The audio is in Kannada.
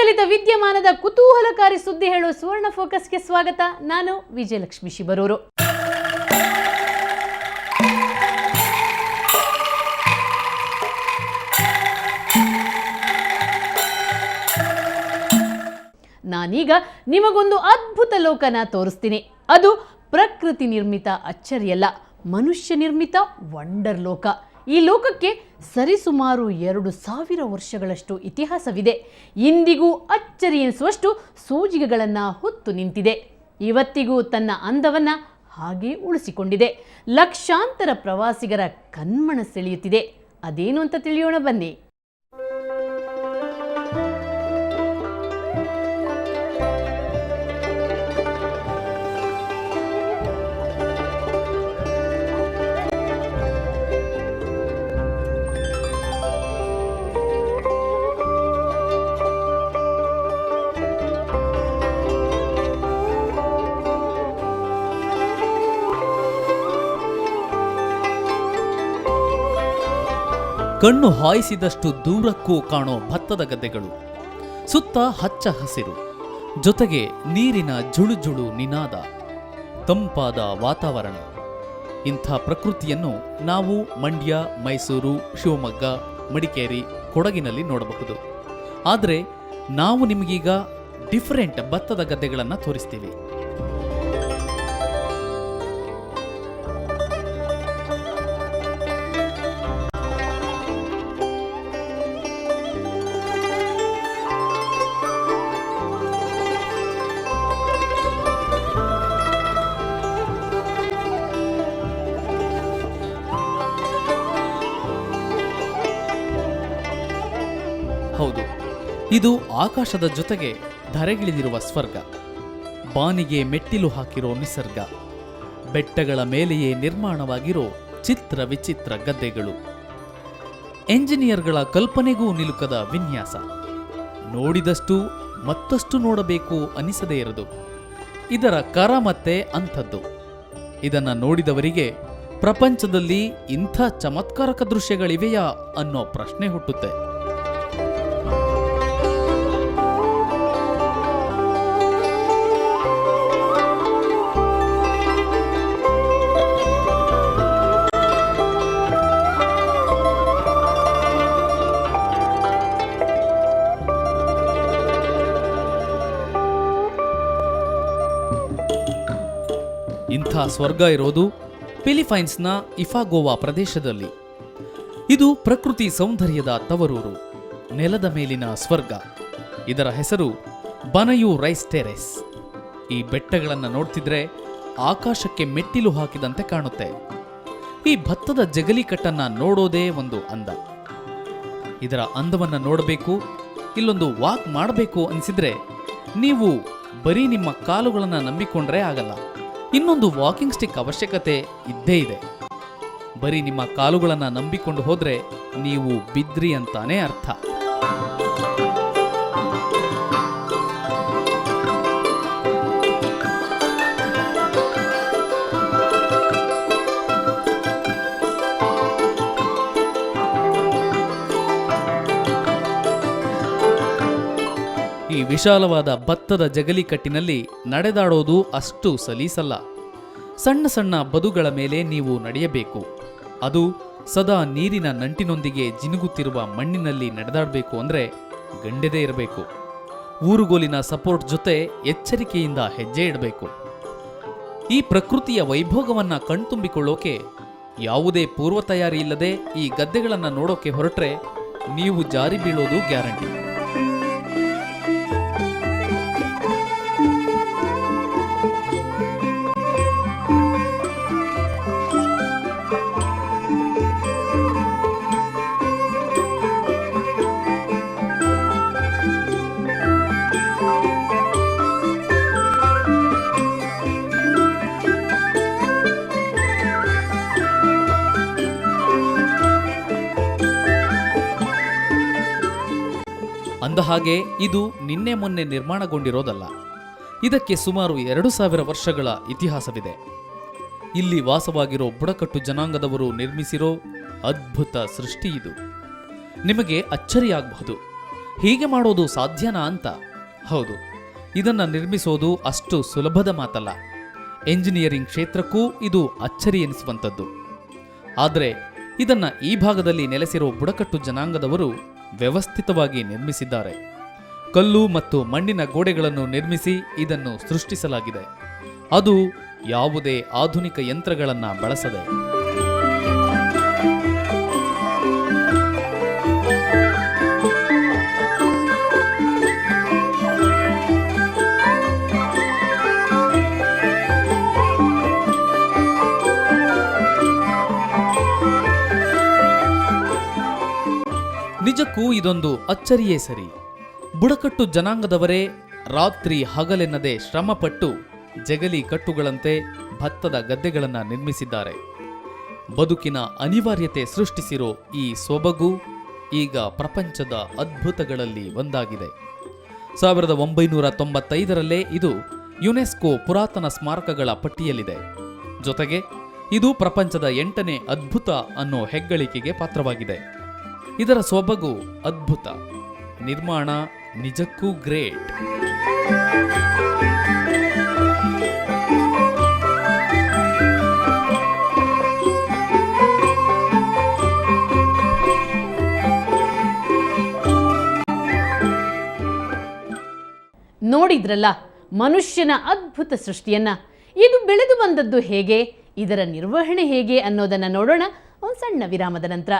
ಪ್ರಚಲಿತ ವಿದ್ಯಮಾನದ ಕುತೂಹಲಕಾರಿ ಸುದ್ದಿ ಹೇಳೋ ಸುವರ್ಣ ಫೋಕಸ್ಗೆ ಸ್ವಾಗತ. ನಾನು ವಿಜಯಲಕ್ಷ್ಮಿ ಶಿಬರೂರು. ನಾನೀಗ ನಿಮಗೊಂದು ಅದ್ಭುತ ಲೋಕನ ತೋರಿಸ್ತೀನಿ. ಅದು ಪ್ರಕೃತಿ ನಿರ್ಮಿತ ಅಚ್ಚರಿಯಲ್ಲ, ಮನುಷ್ಯ ನಿರ್ಮಿತ ವಂಡರ್ ಲೋಕ. ಈ ಲೋಕಕ್ಕೆ ಸರಿಸುಮಾರು 2000 ವರ್ಷಗಳಷ್ಟು ಇತಿಹಾಸವಿದೆ. ಇಂದಿಗೂ ಅಚ್ಚರಿ ಎನಿಸುವಷ್ಟು ಸೋಜಿಗೆಗಳನ್ನು ಹೊತ್ತು ನಿಂತಿದೆ. ಇವತ್ತಿಗೂ ತನ್ನ ಅಂದವನ್ನು ಹಾಗೆ ಉಳಿಸಿಕೊಂಡಿದೆ. ಲಕ್ಷಾಂತರ ಪ್ರವಾಸಿಗರ ಕಣ್ಮನ ಸೆಳೆಯುತ್ತಿದೆ. ಅದೇನು ಅಂತ ತಿಳಿಯೋಣ ಬನ್ನಿ. ಕಣ್ಣು ಹಾಯಿಸಿದಷ್ಟು ದೂರಕ್ಕೂ ಕಾಣೋ ಭತ್ತದ ಗದ್ದೆಗಳು, ಸುತ್ತ ಹಚ್ಚ ಹಸಿರು, ಜೊತೆಗೆ ನೀರಿನ ಜುಳುಜುಳು ನಿನಾದ, ತಂಪಾದ ವಾತಾವರಣ. ಇಂಥ ಪ್ರಕೃತಿಯನ್ನು ನಾವು ಮಂಡ್ಯ, ಮೈಸೂರು, ಶಿವಮೊಗ್ಗ, ಮಡಿಕೇರಿ, ಕೊಡಗಿನಲ್ಲಿ ನೋಡಬಹುದು. ಆದರೆ ನಾವು ನಿಮಗೀಗ ಡಿಫರೆಂಟ್ ಭತ್ತದ ಗದ್ದೆಗಳನ್ನು ತೋರಿಸ್ತೀವಿ. ಹೌದು, ಇದು ಆಕಾಶದ ಜೊತೆಗೆ ಧರೆಗಿಳಿದಿರುವ ಸ್ವರ್ಗ, ಬಾನಿಗೆ ಮೆಟ್ಟಿಲು ಹಾಕಿರೋ ನಿಸರ್ಗ, ಬೆಟ್ಟಗಳ ಮೇಲೆಯೇ ನಿರ್ಮಾಣವಾಗಿರೋ ಚಿತ್ರ ವಿಚಿತ್ರ ಗದ್ದೆಗಳು, ಎಂಜಿನಿಯರ್ಗಳ ಕಲ್ಪನೆಗೂ ನಿಲುಕದ ವಿನ್ಯಾಸ. ನೋಡಿದಷ್ಟು ಮತ್ತಷ್ಟು ನೋಡಬೇಕು ಅನಿಸದೇ ಇರದು. ಇದರ ಕರಾಮತ್ತೆ ಅಂಥದ್ದು. ಇದನ್ನು ನೋಡಿದವರಿಗೆ ಪ್ರಪಂಚದಲ್ಲಿ ಇಂಥ ಚಮತ್ಕಾರಕ ದೃಶ್ಯಗಳಿವೆಯಾ ಅನ್ನೋ ಪ್ರಶ್ನೆ ಹುಟ್ಟುತ್ತೆ. ಇಂಥ ಸ್ವರ್ಗ ಇರೋದು ಫಿಲಿಪೈನ್ಸ್ನ ಇಫಾಗೋವಾ ಪ್ರದೇಶದಲ್ಲಿ. ಇದು ಪ್ರಕೃತಿ ಸೌಂದರ್ಯದ ತವರೂರು, ನೆಲದ ಮೇಲಿನ ಸ್ವರ್ಗ. ಇದರ ಹೆಸರು ಬನಯು ರೈಸ್ ಟೆರೆಸ್. ಈ ಬೆಟ್ಟಗಳನ್ನು ನೋಡ್ತಿದ್ರೆ ಆಕಾಶಕ್ಕೆ ಮೆಟ್ಟಿಲು ಹಾಕಿದಂತೆ ಕಾಣುತ್ತೆ. ಈ ಭತ್ತದ ಜಗಲಿಕಟ್ಟನ್ನು ನೋಡೋದೇ ಒಂದು ಅಂದ. ಇದರ ಅಂದವನ್ನು ನೋಡಬೇಕು, ಇಲ್ಲೊಂದು ವಾಕ್ ಮಾಡಬೇಕು ಅನಿಸಿದ್ರೆ ನೀವು ಬರೀ ನಿಮ್ಮ ಕಾಲುಗಳನ್ನು ನಂಬಿಕೊಂಡ್ರೆ ಆಗಲ್ಲ. ಇನ್ನೊಂದು ವಾಕಿಂಗ್ ಸ್ಟಿಕ್ ಅವಶ್ಯಕತೆ ಇದ್ದೇ ಇದೆ. ಬರೀ ನಿಮ್ಮ ಕಾಲುಗಳನ್ನು ನಂಬಿಕೊಂಡು ಹೋದ್ರೆ ನೀವು ಬಿದ್ರಿ ಅಂತಾನೆ ಅರ್ಥ. ಈ ವಿಶಾಲವಾದ ಭತ್ತದ ಜಗಲಿಕಟ್ಟಿನಲ್ಲಿ ನಡೆದಾಡೋದು ಅಷ್ಟು ಸಲೀಸಲ್ಲ. ಸಣ್ಣ ಸಣ್ಣ ಬದುಗಳ ಮೇಲೆ ನೀವು ನಡೆಯಬೇಕು. ಅದು ಸದಾ ನೀರಿನ ನಂಟಿನೊಂದಿಗೆ ಜಿನುಗುತ್ತಿರುವ ಮಣ್ಣಿನಲ್ಲಿ ನಡೆದಾಡಬೇಕು ಅಂದರೆ ಗಂಡೆದೇ ಇರಬೇಕು. ಊರುಗೋಲಿನ ಸಪೋರ್ಟ್ ಜೊತೆ ಎಚ್ಚರಿಕೆಯಿಂದ ಹೆಜ್ಜೆ ಇಡಬೇಕು. ಈ ಪ್ರಕೃತಿಯ ವೈಭೋಗವನ್ನು ಕಣ್ತುಂಬಿಕೊಳ್ಳೋಕೆ ಯಾವುದೇ ಪೂರ್ವ ತಯಾರಿ ಇಲ್ಲದೆ ಈ ಗದ್ದೆಗಳನ್ನು ನೋಡೋಕೆ ಹೊರಟ್ರೆ ನೀವು ಜಾರಿ ಬೀಳೋದು ಗ್ಯಾರಂಟಿ. ಅಂದಹಾಗೆ ಇದು ನಿನ್ನೆ ಮೊನ್ನೆ ನಿರ್ಮಾಣಗೊಂಡಿರೋದಲ್ಲ. ಇದಕ್ಕೆ ಸುಮಾರು 2000 ವರ್ಷಗಳ ಇತಿಹಾಸವಿದೆ. ಇಲ್ಲಿ ವಾಸವಾಗಿರೋ ಬುಡಕಟ್ಟು ಜನಾಂಗದವರು ನಿರ್ಮಿಸಿರೋ ಅದ್ಭುತ ಸೃಷ್ಟಿ ಇದು. ನಿಮಗೆ ಅಚ್ಚರಿಯಾಗಬಹುದು. ಹೀಗೆ ಮಾಡೋದು ಸಾಧ್ಯನಾ ಅಂತ? ಹೌದು, ಇದನ್ನು ನಿರ್ಮಿಸೋದು ಅಷ್ಟು ಸುಲಭದ ಮಾತಲ್ಲ. ಎಂಜಿನಿಯರಿಂಗ್ ಕ್ಷೇತ್ರಕ್ಕೂ ಇದು ಅಚ್ಚರಿ ಎನಿಸುವಂಥದ್ದು. ಆದರೆ ಇದನ್ನು ಈ ಭಾಗದಲ್ಲಿ ನೆಲೆಸಿರೋ ಬುಡಕಟ್ಟು ಜನಾಂಗದವರು ವ್ಯವಸ್ಥಿತವಾಗಿ ನಿರ್ಮಿಸಿದ್ದಾರೆ. ಕಲ್ಲು ಮತ್ತು ಮಣ್ಣಿನ ಗೋಡೆಗಳನ್ನು ನಿರ್ಮಿಸಿ ಇದನ್ನು ಸೃಷ್ಟಿಸಲಾಗಿದೆ. ಅದು ಯಾವುದೇ ಆಧುನಿಕ ಯಂತ್ರಗಳನ್ನು ಬಳಸದೆ. ನಿಜಕ್ಕೂ ಇದೊಂದು ಅಚ್ಚರಿಯೇ ಸರಿ. ಬುಡಕಟ್ಟು ಜನಾಂಗದವರೇ ರಾತ್ರಿ ಹಗಲೆನ್ನದೆ ಶ್ರಮಪಟ್ಟು ಜಗಲಿ ಕಟ್ಟುಗಳಂತೆ ಭತ್ತದ ಗದ್ದೆಗಳನ್ನು ನಿರ್ಮಿಸಿದ್ದಾರೆ. ಬದುಕಿನ ಅನಿವಾರ್ಯತೆ ಸೃಷ್ಟಿಸಿರೋ ಈ ಸೊಬಗು ಈಗ ಪ್ರಪಂಚದ ಅದ್ಭುತಗಳಲ್ಲಿ ಒಂದಾಗಿದೆ. 1995ರಲ್ಲೇ ಇದು ಯುನೆಸ್ಕೋ ಪುರಾತನ ಸ್ಮಾರಕಗಳ ಪಟ್ಟಿಯಲ್ಲಿದೆ. ಜೊತೆಗೆ ಇದು ಪ್ರಪಂಚದ 8ನೇ ಅದ್ಭುತ ಅನ್ನೋ ಹೆಗ್ಗಳಿಕೆಗೆ ಪಾತ್ರವಾಗಿದೆ. ಇದರ ಸೊಬಗು ಅದ್ಭುತ, ನಿರ್ಮಾಣ ನಿಜಕ್ಕೂ ಗ್ರೇಟ್. ನೋಡಿದ್ರಲ್ಲ ಮನುಷ್ಯನ ಅದ್ಭುತ ಸೃಷ್ಟಿಯನ್ನ. ಇದು ಬೆಳೆದು ಬಂದದ್ದು ಹೇಗೆ, ಇದರ ನಿರ್ವಹಣೆ ಹೇಗೆ ಅನ್ನೋದನ್ನ ನೋಡೋಣ ಒಂದು ಸಣ್ಣ ವಿರಾಮದ ನಂತರ.